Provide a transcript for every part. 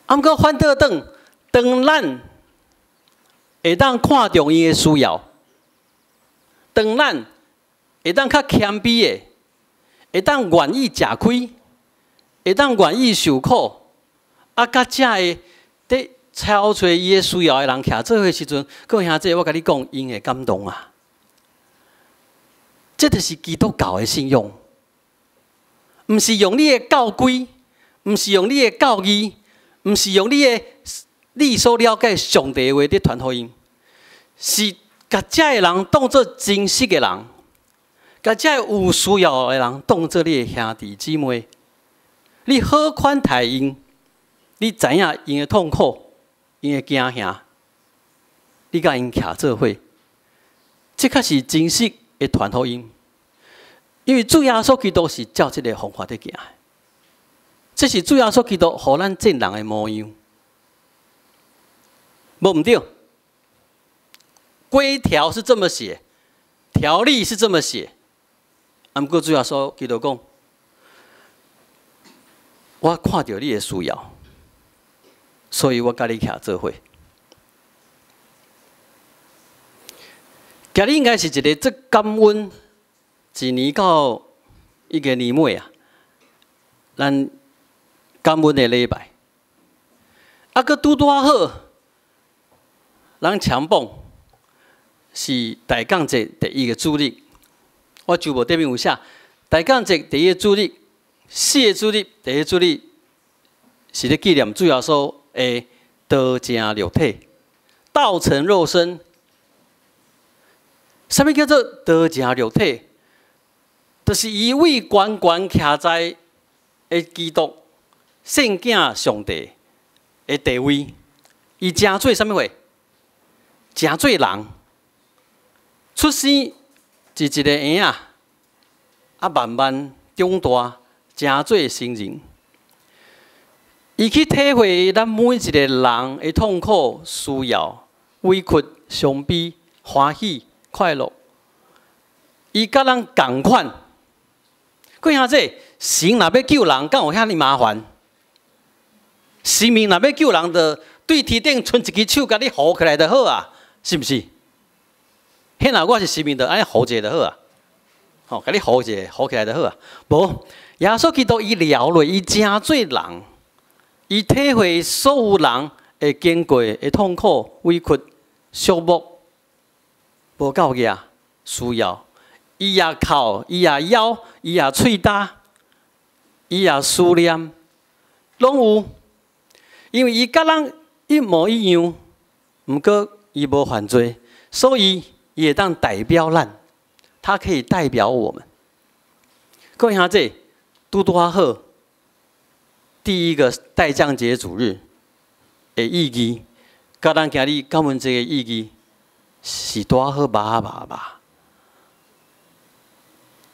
啊，毋过反倒当咱会当看重伊的需要，当咱会当较谦卑的，会当愿意吃亏，会当愿意受苦，啊，甲遮个伫超找伊的需要的人徛做伙时阵，各位兄弟，我甲你讲，因会感动啊！这就是基督教的信仰，毋是用你的教规，毋是用你的教义，毋是用你所了解上帝的话伫传福音，是甲遮个人当作真实的人，甲遮个有需要的人当作你的兄弟姊妹，你好款待因，你知影因的痛苦，因的惊吓，你甲因徛做伙，这才是真实的传福音。因为主耶稣基督是照这个方法在行的，这是主耶稣基督互咱正人的模样，无毋对。规条是这么写，条例是这么写，啊，毋过主耶稣基督讲，我看到你的需要，所以我甲你徛做伙。今日应该是一个最感恩，一年到一个年尾啊，咱感恩的礼拜，啊，佮拄好，咱强蹦是大港节第一个主日，我就无对面有写，大港节第一个主日，4个主日，第一个主日是咧纪念主耶稣的道成肉体，道成肉身。什么叫做道成肉体？就是伊位悬悬徛在的基督圣囝上帝的地位，伊成做什么货？成做人，出生是一个婴仔，啊慢慢长大，成做成人。伊去体会咱每一个人的痛苦、需要、委屈、伤悲、欢喜、快乐。伊甲咱同款。各位兄弟，神若要救人，敢有遐尼麻烦？神明若要救人，就对天顶伸一只手，甲你扶起来就好啊，是毋是？迄若我是神明，就安尼扶一下就好啊，吼，甲你扶一下，扶起来就好啊。无，耶稣基督伊了落，伊成做人，伊体会所有人会经过的痛苦、委屈、寂寞、无够额、需要。伊也哭，伊也枵，伊也喙焦，伊也思念，拢有。因为伊甲咱一模一样，毋过伊无犯罪，所以伊会当代表咱，他可以代表我们。各位兄弟，拄好，第一个代降节主日的意义，甲咱今日感恩节的意义是拄好吧。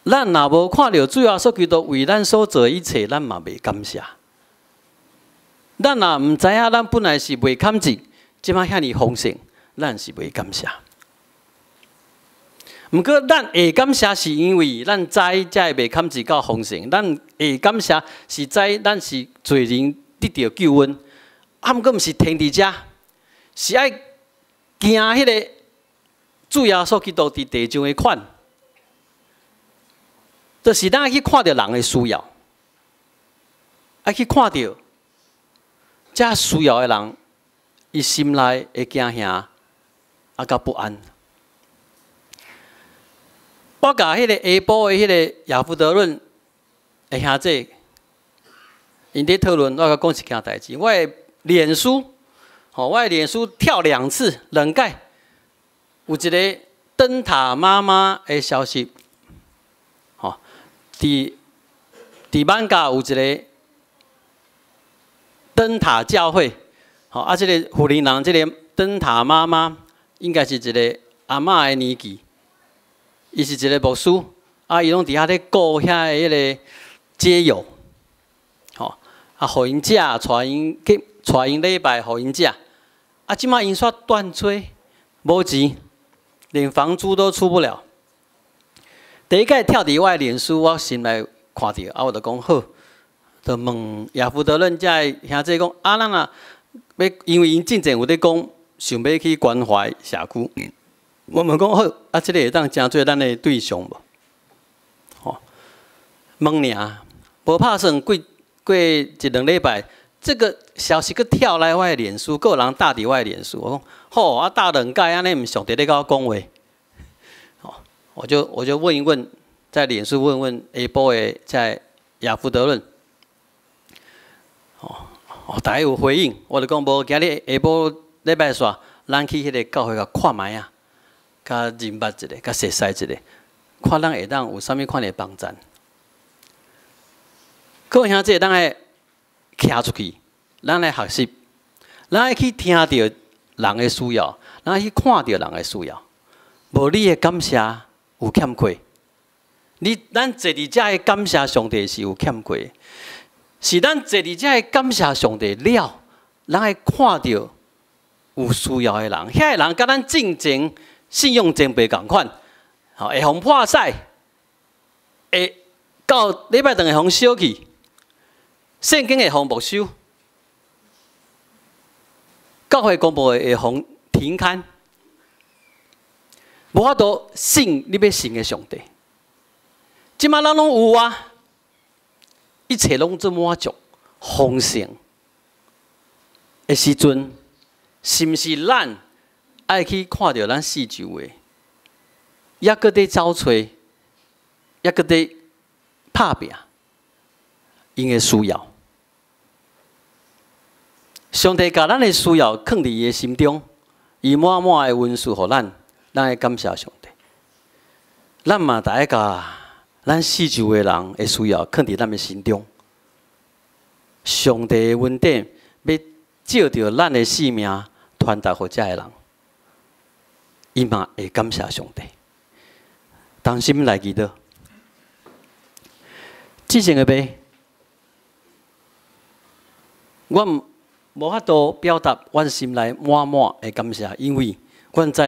咱若无看到主耶稣基督为咱所做的一切，咱嘛袂感谢。咱若毋知影，咱本来是袂堪节，即摆遐尼丰盛，咱是袂感谢。毋过咱会感谢，是因为咱知才会袂堪节到丰盛。咱会感谢，是知咱是罪人得到救恩。啊，毋过毋是停伫遮，是爱行迄个主耶稣基督伫地上的款。就是咱去看到人的需要，爱去看到这需要的人，伊心内的惊吓，啊，甲不安。我甲迄个下晡的迄个亚夫德论的兄弟，因伫讨论，我甲讲一件代志。我的脸书，我的脸书跳2次冷盖，有一个灯塔妈妈的消息。伫曼家有一个灯塔教会，啊，这个福林人，这个灯塔妈妈应该是一个阿嬷的年纪，伊是一个牧师，啊，伊拢伫遐咧顾遐的迄个街友，啊，互因食，带因礼拜，互因食，啊，即摆因煞断炊，无钱，连房租都出不了。第一个跳伫我的脸书，我心内看到，啊，我就讲好，就问亚夫德伦这兄弟讲：啊，咱啊要，因为因进前有咧讲，想要去关怀社区。我问讲好，啊，这个会当真做咱的对象无？哦，问尔，无拍算过一两礼拜，这个消息佮跳来我的脸书，个人打伫我的脸书，我讲好，啊打两届安尼，毋上帝咧甲我讲话。哦，我就问一问，在脸书问问下晡的在亚夫德伦。大家有回应，我就讲无，今日下晡礼拜煞，咱去迄个教会甲看卖啊，甲认捌一下，甲熟悉一下，看咱会当有啥物款的帮衬。各位兄弟，咱来徛出去，咱来学习，咱爱去听到人的需要，咱爱去看到人的需要。无你的感谢有欠缺，咱坐伫遮的感谢上帝是有欠缺。是咱坐伫遮的感谢上帝了，咱会看到有需要的人，遐个人甲咱进前信用前辈共款，会互破屎，会到礼拜堂会互烧去，圣经会互没收，教会公布会互停刊，无法度信你要信的上帝，即马咱拢有啊。一切拢做满足、丰盛的时阵，是毋是咱爱去看到咱四周的，也搁在找找，也搁在拍拼，因的需要。上帝把咱的需要放伫伊的心中，伊满满的恩赐互咱，咱会感谢上帝。咱嘛大家咱四周的人的需要放伫咱的心中，上帝的恩典要照着咱的性命传达给遮个人，伊嘛会感谢上帝。同心来祈祷，之前个呗，我无法度表达我心内满满的感谢，因为阮在。